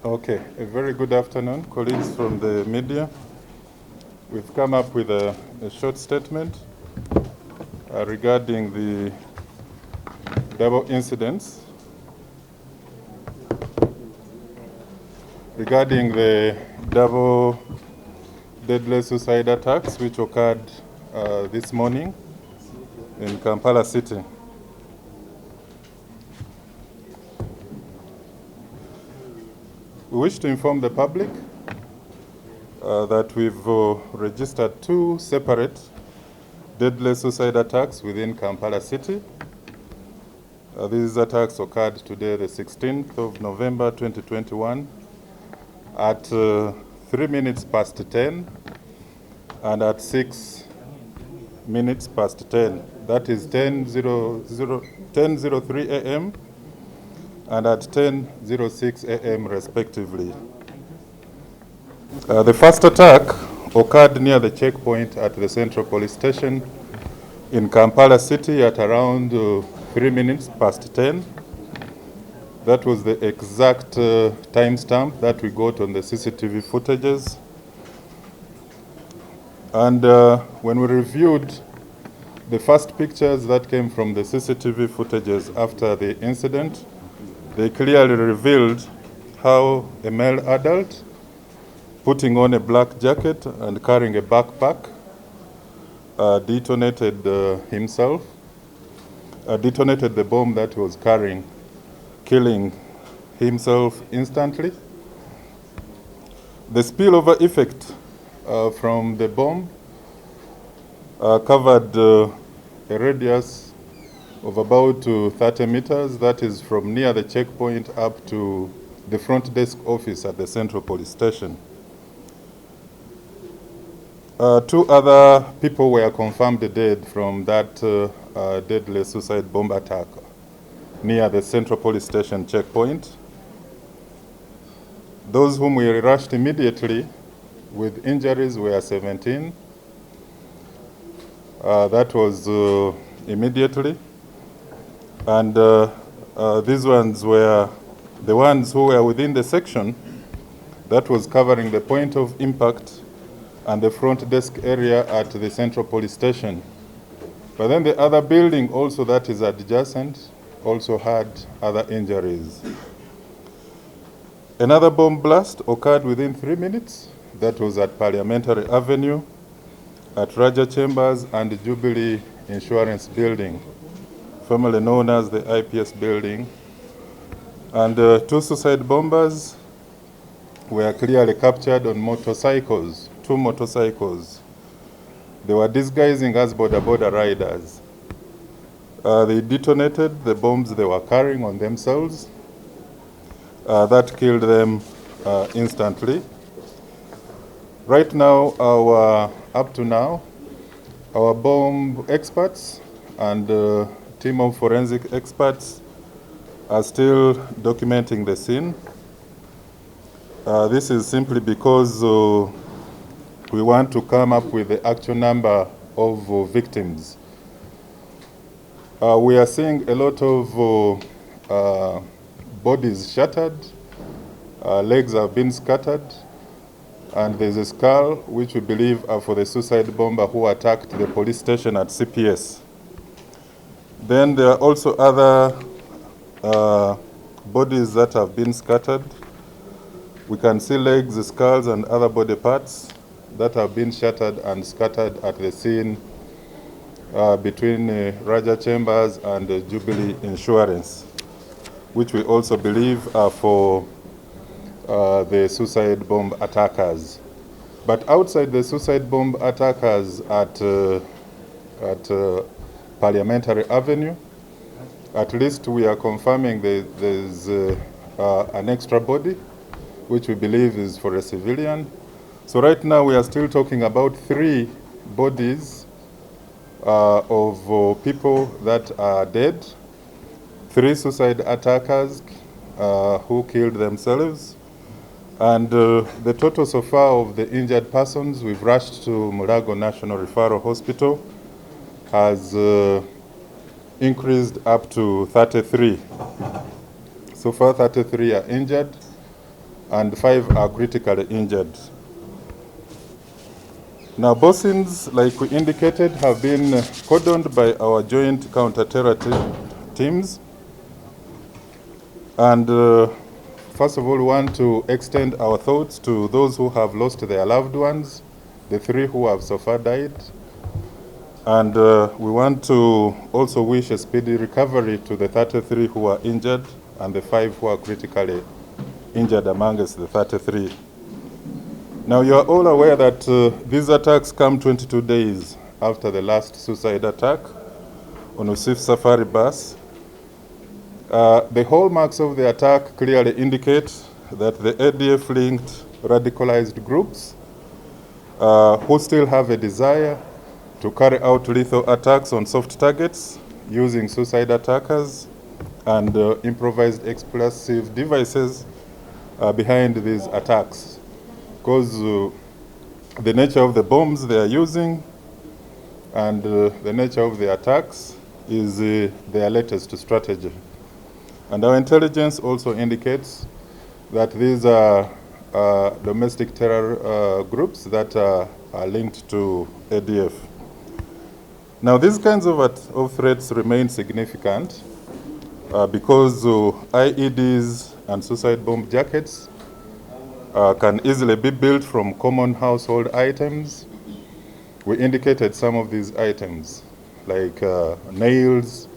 Okay, a very good afternoon, colleagues from the media. We've come up with a short statement regarding the double incidents, regarding the double deadly suicide attacks which occurred this morning in Kampala City. We wish to inform the public that we've registered two separate deadly suicide attacks within Kampala City. These attacks occurred today, the 16th of November 2021, at 3 minutes past 10 and at 6 minutes past 10. That is 10:03 a.m. and at 10:06 a.m. respectively. The first attack occurred near the checkpoint at the Central Police Station in Kampala City at around 3 minutes past 10. That was the exact timestamp that we got on the CCTV footages. And when we reviewed the first pictures that came from the CCTV footages after the incident, they clearly revealed how a male adult putting on a black jacket and carrying a backpack detonated himself, detonated the bomb that he was carrying, killing himself instantly. The spillover effect from the bomb covered a radius of about 30 meters, that is from near the checkpoint up to the front desk office at the Central Police Station. Two other people were confirmed dead from that deadly suicide bomb attack near the Central Police Station checkpoint. Those whom we rushed immediately with injuries were 17. That was immediately. And these ones were the ones who were within the section that was covering the point of impact and the front desk area at the Central Police Station. But then the other building also that is adjacent also had other injuries. Another bomb blast occurred within 3 minutes. That was at Parliamentary Avenue, at Raja Chambers and Jubilee Insurance Building, formerly known as the IPS building. And two suicide bombers were clearly captured on motorcycles, two motorcycles. They were disguising as border riders. They detonated the bombs they were carrying on themselves. That killed them instantly. Right now, up to now, our bomb experts and team of forensic experts are still documenting the scene. This is simply because we want to come up with the actual number of victims. We are seeing a lot of bodies shattered, legs have been scattered, and there's a skull which we believe are for the suicide bomber who attacked the police station at CPS. Then there are also other bodies that have been scattered. We can see legs, skulls, and other body parts that have been shattered and scattered at the scene between Raja Chambers and Jubilee Insurance, which we also believe are for the suicide bomb attackers. But outside the suicide bomb attackers at Parliamentary Avenue, at least we are confirming there's an extra body, which we believe is for a civilian. So right now we are still talking about 3 bodies of people that are dead, 3 suicide attackers who killed themselves, and the total so far of the injured persons we've rushed to Mulago National Referral Hospital has increased up to 33. So far 33 are injured. and 5 are critically injured. Now, Bosins, like we indicated, have been cordoned by our joint counter-terror teams. And first of all, we want to extend our thoughts to those who have lost their loved ones, the 3 who have so far died. And we want to also wish a speedy recovery to the 33 who are injured and the 5 who are critically injured amongst the 33. Now, you are all aware that these attacks come 22 days after the last suicide attack on Usif Safari bus. The hallmarks of the attack clearly indicate that the ADF-linked radicalized groups who still have a desire to carry out lethal attacks on soft targets using suicide attackers and improvised explosive devices behind these attacks. Because the nature of the bombs they are using and the nature of the attacks is their latest strategy. And our intelligence also indicates that these are domestic terror groups that are linked to ADF. Now, these kinds of threats remain significant because IEDs and suicide bomb jackets can easily be built from common household items. We indicated some of these items, like nails,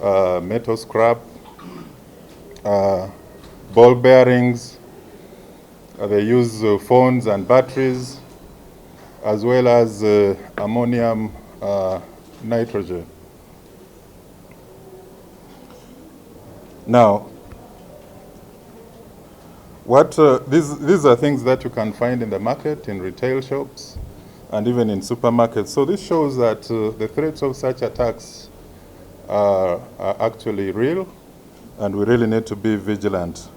metal scrap, ball bearings. They use phones and batteries, as well as ammonium nitrogen. Now, these are things that you can find in the market, in retail shops, and even in supermarkets. So this shows that the threats of such attacks are actually real, and we really need to be vigilant.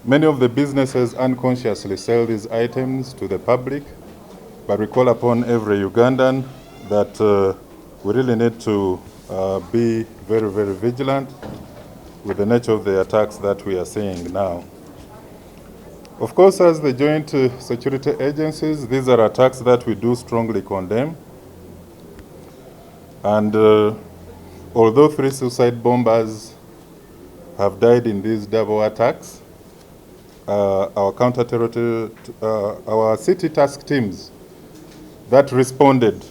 Many of the businesses unconsciously sell these items to the public, but we call upon every Ugandan that we really need to be very, very vigilant with the nature of the attacks that we are seeing now. Of course, as the joint security agencies, these are attacks that we do strongly condemn. And although 3 suicide bombers have died in these double attacks, our counter-terror, our city task teams that responded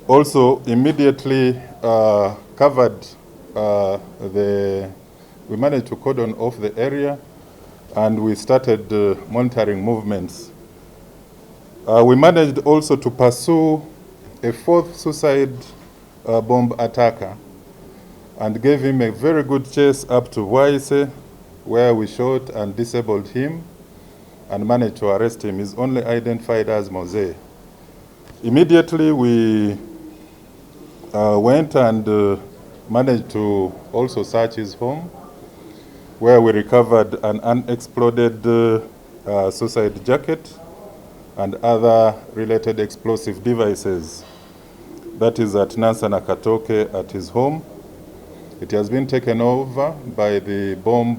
also immediately covered we managed to cordon off the area, and we started monitoring movements. We managed also to pursue a 4th suicide bomb attacker and gave him a very good chase up to Waise, where we shot and disabled him and managed to arrest him. He's only identified as Mose. Immediately we went and managed to also search his home, where we recovered an unexploded suicide jacket and other related explosive devices. That is at Nansa Nakatoke at his home. It has been taken over by the bomb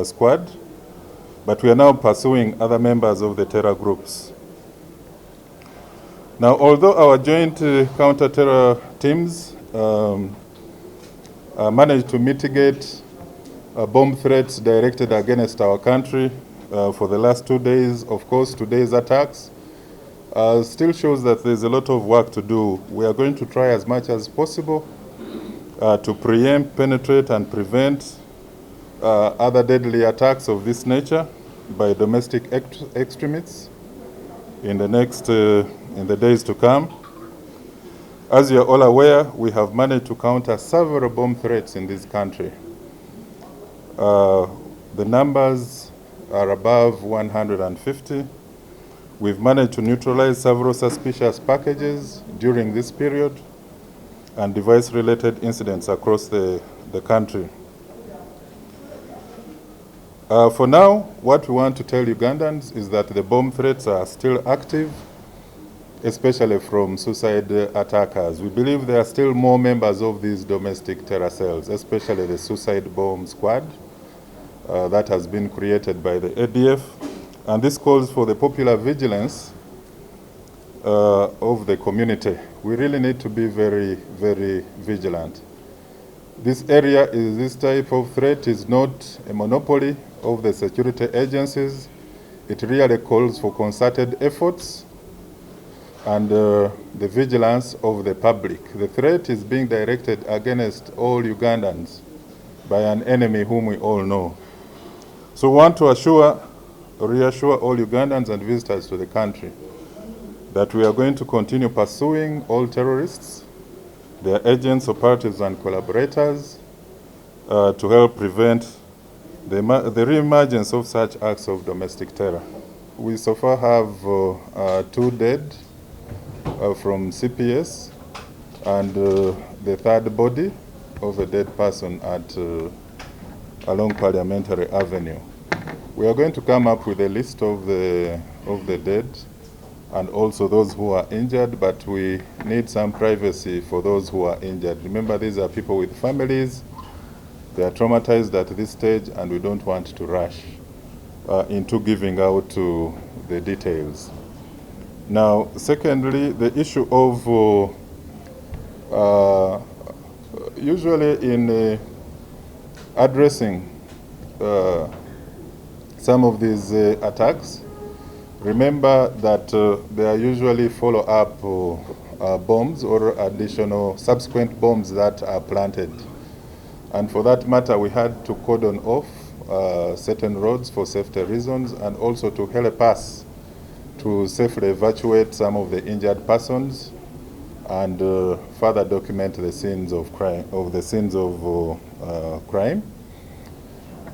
squad, but we are now pursuing other members of the terror groups. Now, although our joint counter-terror teams managed to mitigate bomb threats directed against our country for the last 2 days, of course, today's attacks still shows that there's a lot of work to do. We are going to try as much as possible to preempt, penetrate, and prevent other deadly attacks of this nature by domestic extremists in the days to come. As you are all aware, we have managed to counter several bomb threats in this country. The numbers are above 150. We've managed to neutralize several suspicious packages during this period and device-related incidents across the country. For now, what we want to tell Ugandans is that the bomb threats are still active, especially from suicide attackers. We believe there are still more members of these domestic terror cells, especially the suicide bomb squad, that has been created by the ADF. And this calls for the popular vigilance of the community. We really need to be very, very vigilant. This type of threat is not a monopoly of the security agencies. It really calls for concerted efforts and the vigilance of the public. The threat is being directed against all Ugandans by an enemy whom we all know. So we want to reassure all Ugandans and visitors to the country that we are going to continue pursuing all terrorists, their agents, operatives, and collaborators to help prevent the re-emergence of such acts of domestic terror. We so far have 2 dead from CPS and the third body of a dead person along Parliamentary Avenue. We are going to come up with a list of the dead and also those who are injured, but we need some privacy for those who are injured. Remember, these are people with families. They are traumatized at this stage, and we don't want to rush into giving out the details. Now, secondly, the issue of usually in addressing some of these attacks, remember that there are usually follow-up bombs or additional subsequent bombs that are planted. And for that matter, we had to cordon off certain roads for safety reasons and also to help us to safely evacuate some of the injured persons and further document the scenes of crime.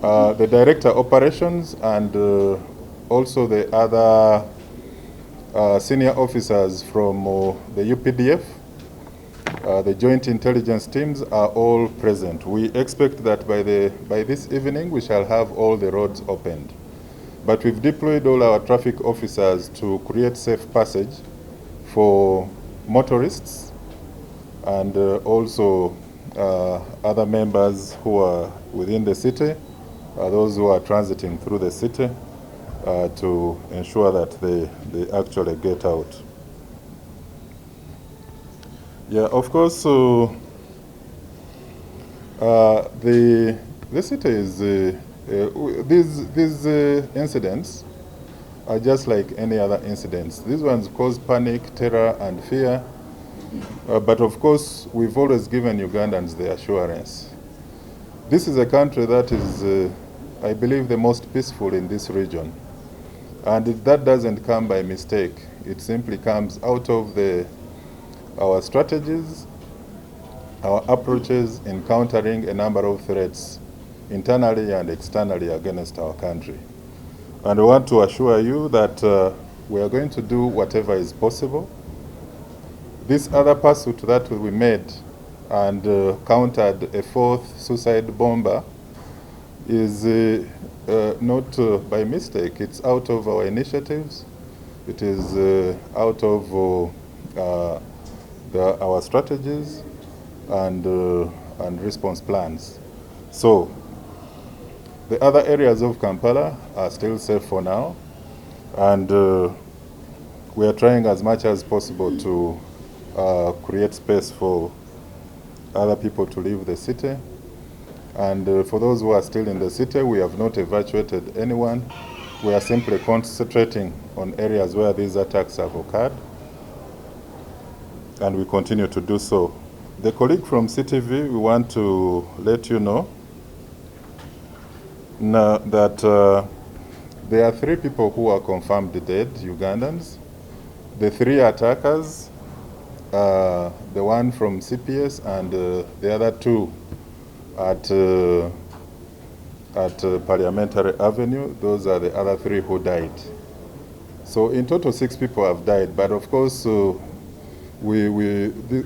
The director operations and also the other senior officers from the UPDF, the joint intelligence teams are all present. We expect that by this evening we shall have all the roads opened. But we've deployed all our traffic officers to create safe passage for motorists and also other members who are within the city, those who are transiting through the city, to ensure that they actually get out. Yeah, of course, the city is, these incidents are just like any other incidents. These ones cause panic, terror, and fear. But of course, we've always given Ugandans the assurance. This is a country that is, I believe, the most peaceful in this region. And that doesn't come by mistake. It simply comes out of our strategies, our approaches in countering a number of threats internally and externally against our country. And I want to assure you that we are going to do whatever is possible. This other pursuit that we made and countered a 4th suicide bomber is not by mistake. It's out of our initiatives. It is out of our strategies and response plans. So the other areas of Kampala are still safe for now, and we are trying as much as possible to create space for other people to leave the city. And for those who are still in the city, we have not evacuated anyone. We are simply concentrating on areas where these attacks have occurred, and we continue to do so. The colleague from CTV, we want to let you know now that there are 3 people who are confirmed dead, Ugandans. The 3 attackers, the one from CPS and the other 2 at Parliamentary Avenue, those are the other 3 who died. So in total 6 people have died, but of course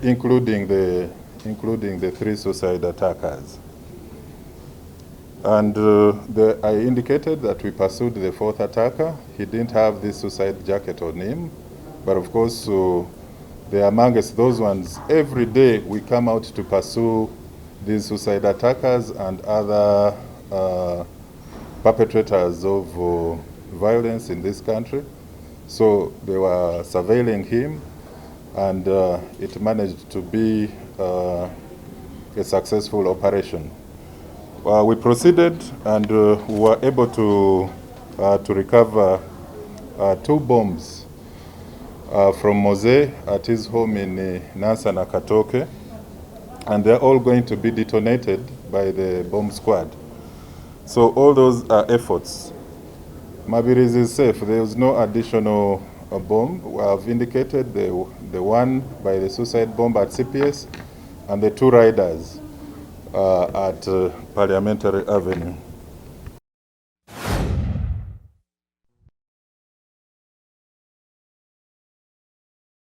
including the 3 suicide attackers. And I indicated that we pursued the 4th attacker. He didn't have this suicide jacket on him, but of course they are amongst those ones. Every day we come out to pursue these suicide attackers and other perpetrators of violence in this country. So they were surveilling him, and it managed to be a successful operation. We proceeded, and we were able to recover 2 bombs from Mose at his home in Nansa na Katoke, and they're all going to be detonated by the bomb squad. So all those are efforts. Mabirizi is safe. There is no additional bomb. We have indicated the one by the suicide bomb at CPS and the 2 riders at Parliamentary Avenue.